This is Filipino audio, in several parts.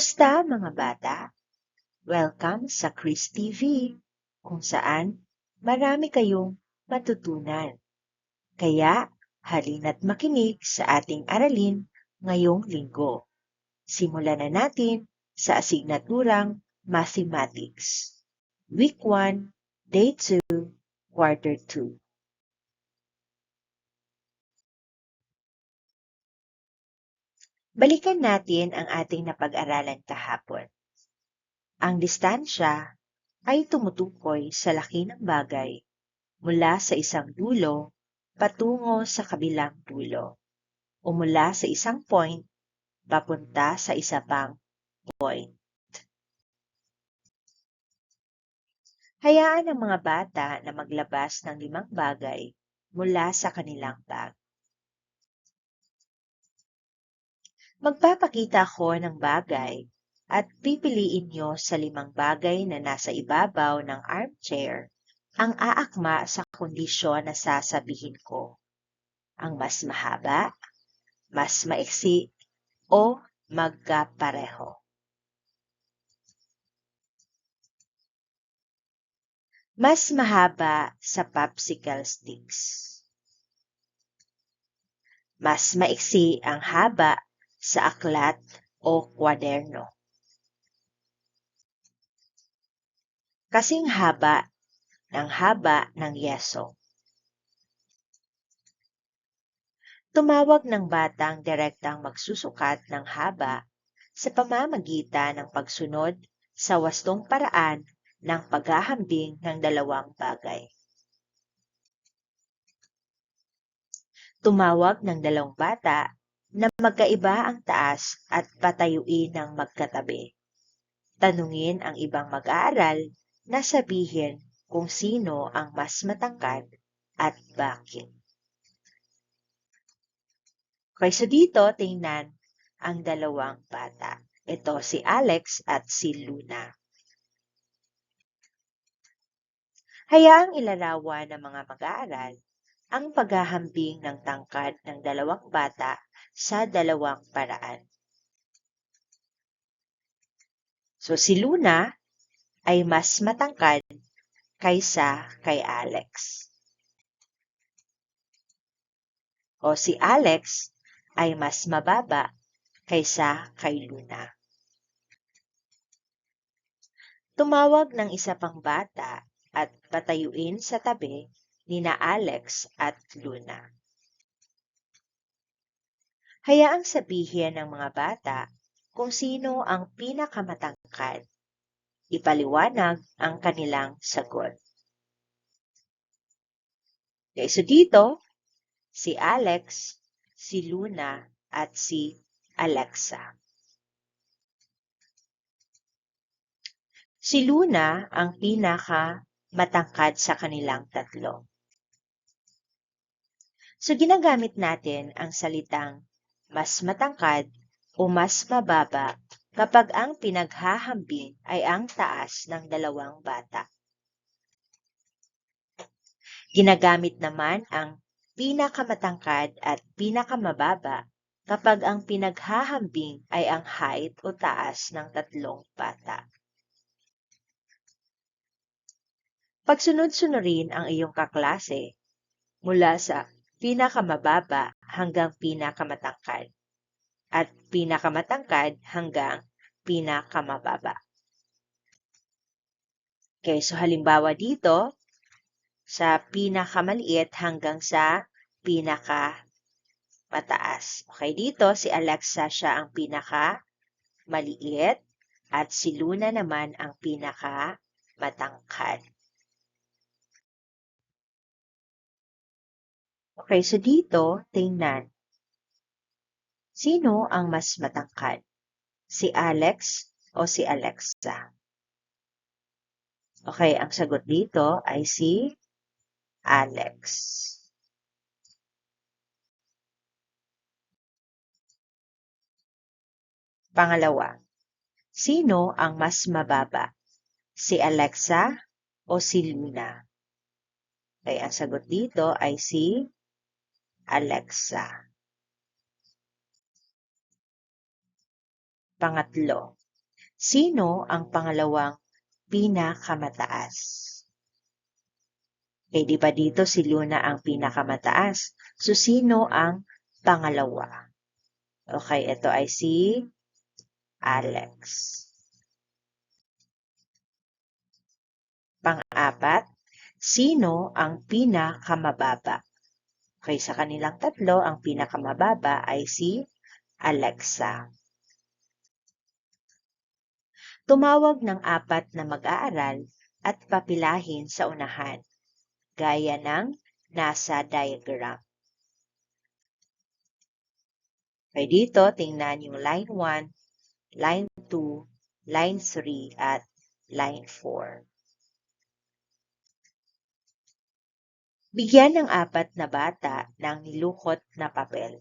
Kumusta mga bata? Welcome sa Chris TV, kung saan marami kayong matutunan. Kaya halina't makinig sa ating aralin ngayong linggo. Simulan na natin sa asignaturang Mathematics. Week 1, Day 2, Quarter 2. Balikan natin ang ating napag-aralan kahapon. Ang distansya ay tumutukoy sa laki ng bagay mula sa isang dulo patungo sa kabilang dulo o mula sa isang point papunta sa isa pang point. Hayaan ang mga bata na maglabas ng 5 bagay mula sa kanilang bag. Magpapakita ako ng bagay at pipiliin nyo sa 5 bagay na nasa ibabaw ng armchair ang aakma sa kondisyon na sasabihin ko. Ang mas mahaba, mas maiksi, o magkapareho. Mas mahaba sa popsicle sticks. Mas maiksi ang haba sa aklat o kwaderno. Kasing haba ng yeso. Tumawag ng batang direktang magsusukat ng haba sa pamamagitan ng pagsunod sa wastong paraan ng paghahambing ng 2 bagay. Tumawag ng 2 bata na magkaiba ang taas at patayuin ng magkatabi. Tanungin ang ibang mag-aaral na sabihin kung sino ang mas matangkad at bakit. Okay, so dito tingnan ang 2 bata. Ito si Alex at si Luna. Hayaang ilarawan ng mga mag-aaral ang paghahambing ng tangkad ng 2 bata sa 2 paraan. So si Luna ay mas matangkad kaysa kay Alex. O si Alex ay mas mababa kaysa kay Luna. Tumawag ng isa pang bata at patayuin sa tabi nina Alex at Luna. Hayaang sabihin ng mga bata kung sino ang pinakamatangkad. Ipaliwanag ang kanilang sagot. Okay, so dito, si Alex, si Luna, at si Alexa. Si Luna ang pinakamatangkad sa kanilang 3. So ginagamit natin ang salitang mas matangkad o mas mababa kapag ang pinaghahambing ay ang taas ng 2 bata. Ginagamit naman ang pinakamatangkad at pinakamababa kapag ang pinaghahambing ay ang height o taas ng 3 bata. Pagsunod-sunurin ang iyong kaklase mula sa pinakamababa hanggang pinakamatangkad at pinakamatangkad hanggang pinakamababa. Okay, so halimbawa dito, sa pinakamaliit hanggang sa pinakamataas. Okay, dito si Alexa siya ang pinakamaliit at si Luna naman ang pinakamatangkad. Okay, so dito, tingnan. Sino ang mas matangkad? Si Alex o si Alexa? Okay, ang sagot dito ay si Alex. Pangalawa, sino ang mas mababa? Si Alexa o si Luna? Okay, ang sagot dito ay si Alexa. Pangatlo, Sino ang pangalawang pinakamataas? Okay, di ba dito si Luna ang pinakamataas? So, sino ang pangalawa? Okay, ito ay si Alex. Pang-apat, sino ang pinakamababa? Okay, sa kanilang tatlo, ang pinakamababa ay si Alexa. Tumawag ng apat na mag-aaral at papilahin sa unahan, gaya ng nasa diagram. Okay, dito tingnan yung line 1, line 2, line 3, at line 4. Bigyan ng apat na bata ng nilukot na papel.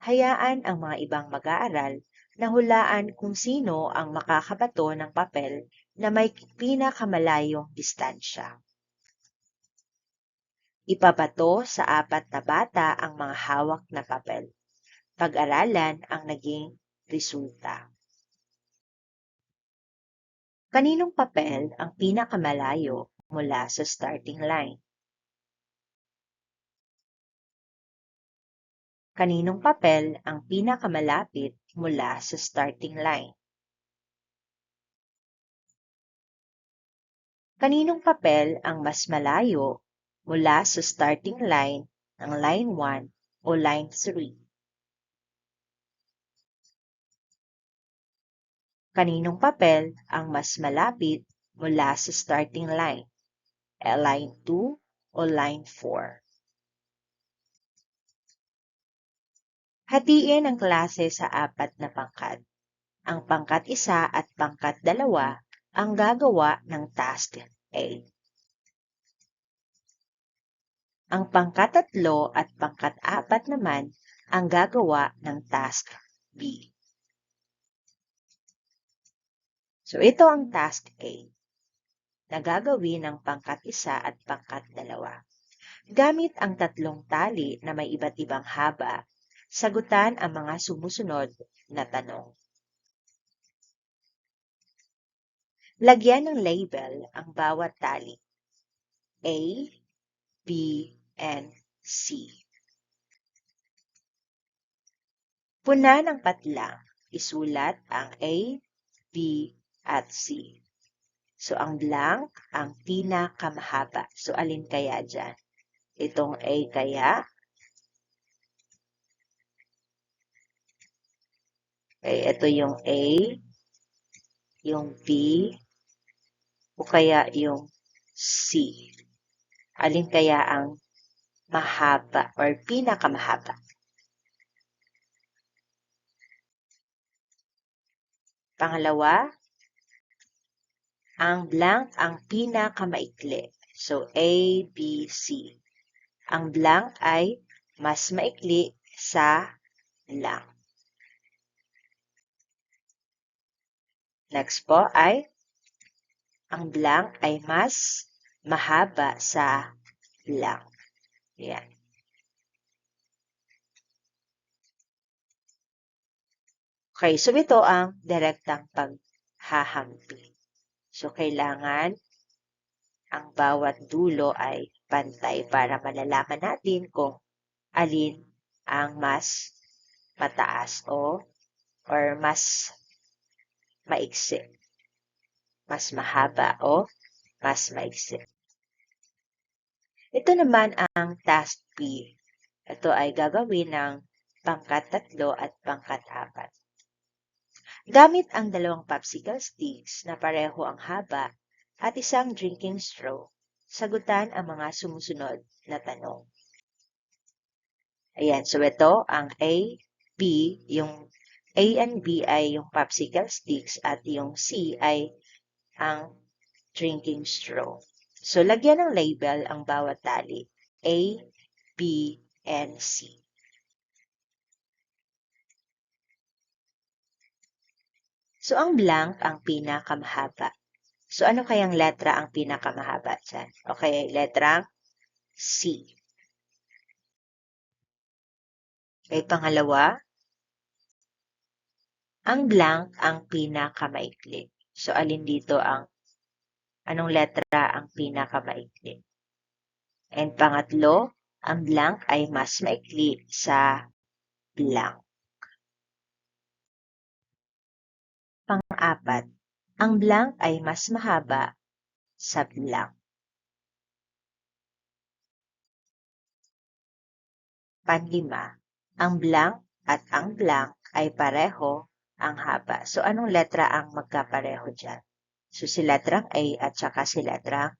Hayaan ang mga ibang mag-aaral na hulaan kung sino ang makakabato ng papel na may pinakamalayong distansya. Ipabato sa apat na bata ang mga hawak na papel. Pag-aralan ang naging resulta. Kaninong papel ang pinakamalayo mula sa starting line? Kaninong papel ang pinakamalapit mula sa starting line? Kaninong papel ang mas malayo mula sa starting line ng line 1 o line 3? Kaninong papel ang mas malapit mula sa starting line? Line 2 o line 4? Hatiin ang klase sa apat na pangkat. Ang pangkat 1 at pangkat 2 ang gagawa ng task A. Ang pangkat 3 at pangkat 4 naman ang gagawa ng task B. So ito ang task A na gagawin ng pangkat 1 at pangkat 2. Gamit ang tatlong tali na may iba't ibang haba, sagutan ang mga sumusunod na tanong. Lagyan ng label ang bawat tali. A, B, and C. Puna ng patlang. Isulat ang A, B, at C. So, ang blank, ang pinakamahaba. So, alin kaya dyan? Itong A kaya? Okay, ito yung A, yung B, o kaya yung C. Alin kaya ang mahaba or pinakamahaba? Pangalawa, ang blank ang pinakamaikli. So, A, B, C. Ang blank ay mas maikli sa blank. Next po ay ang blank ay mas mahaba sa blank. Yan. Okay, so ito ang direktang paghahampi. So, kailangan ang bawat dulo ay pantay para malalaman natin kung alin ang mas mataas or mas maiksi. Mas mahaba o mas maiksi. Ito naman ang task B. Ito ay gagawin ng pangkat 3 at pangkat 4. Gamit ang dalawang popsicle sticks na pareho ang haba at isang drinking straw, sagutan ang mga sumusunod na tanong. Ayan, so ito ang A, B, yung A and B ay yung popsicle sticks at yung C ay ang drinking straw. So, lagyan ng label ang bawat tali. A, B, and C. So, ang blank ang pinakamahaba. So, ano kayang letra ang pinakamahaba dyan? Okay, letrang C. Okay, pangalawa, Ang blank ang pinakamaikli. So, alin dito anong letra ang pinakamaikli? And pangatlo, ang blank ay mas maikli sa blank. Pang-apat, ang blank ay mas mahaba sa blank. Panlima, ang blank at ang blank ay pareho ang haba. So, anong letra ang magkapareho dyan? So, si letrang A at saka si letrang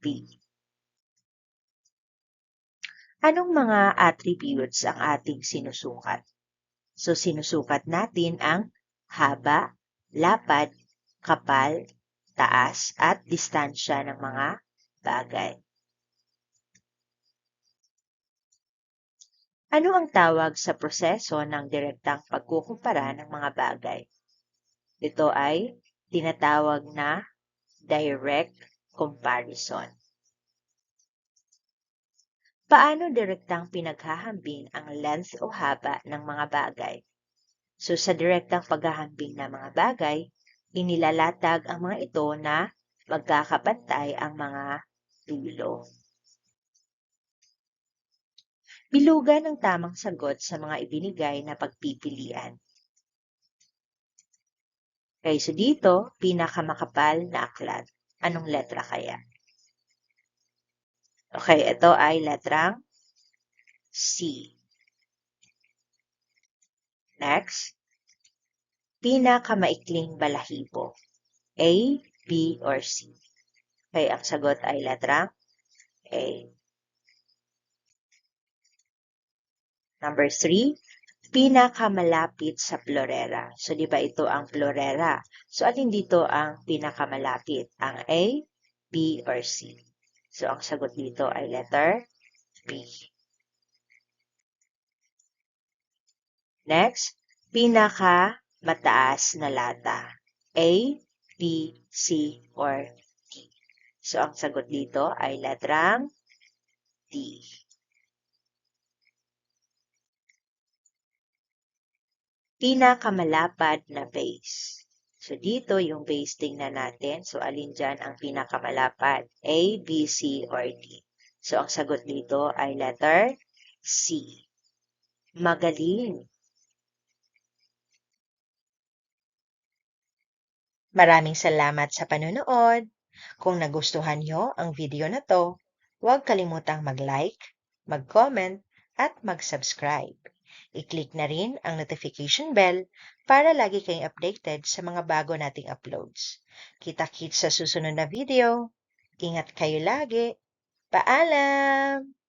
B. Anong mga attributes ang ating sinusukat? So, sinusukat natin ang haba, lapad, kapal, taas, at distansya ng mga bagay. Ano ang tawag sa proseso ng direktang pagkukumpara ng mga bagay? Ito ay tinatawag na direct comparison. Paano direktang pinaghahambing ang length o haba ng mga bagay? So sa direktang paghahambing ng mga bagay, inilalatag ang mga ito na magkakapantay ang mga dulo. Bilugan ang tamang sagot sa mga ibinigay na pagpipilian. Okay, so dito, pinakamakapal na aklat. Anong letra kaya? Okay, ito ay letrang C. Next, pinakamaikling balahibo. A, B, or C? Okay, ang sagot ay letrang A. Number 3, pinakamalapit sa florera. So, di ba ito ang florera? So, alin dito ang pinakamalapit? Ang A, B, or C? So, ang sagot dito ay letter B. Next, pinakamataas na lata. A, B, C, or D? So, ang sagot dito ay letrang D. Pinakamalapad na base. So, dito yung base tingnan natin. So, alin dyan ang pinakamalapad? A, B, C, or D? So, ang sagot dito ay letter C. Magaling! Maraming salamat sa panonood. Kung nagustuhan nyo ang video na to, huwag kalimutang mag-like, mag-comment, at mag-subscribe. I-click na rin ang notification bell para lagi kayong updated sa mga bago nating uploads. Kita-kits sa susunod na video. Ingat kayo lagi. Paalam!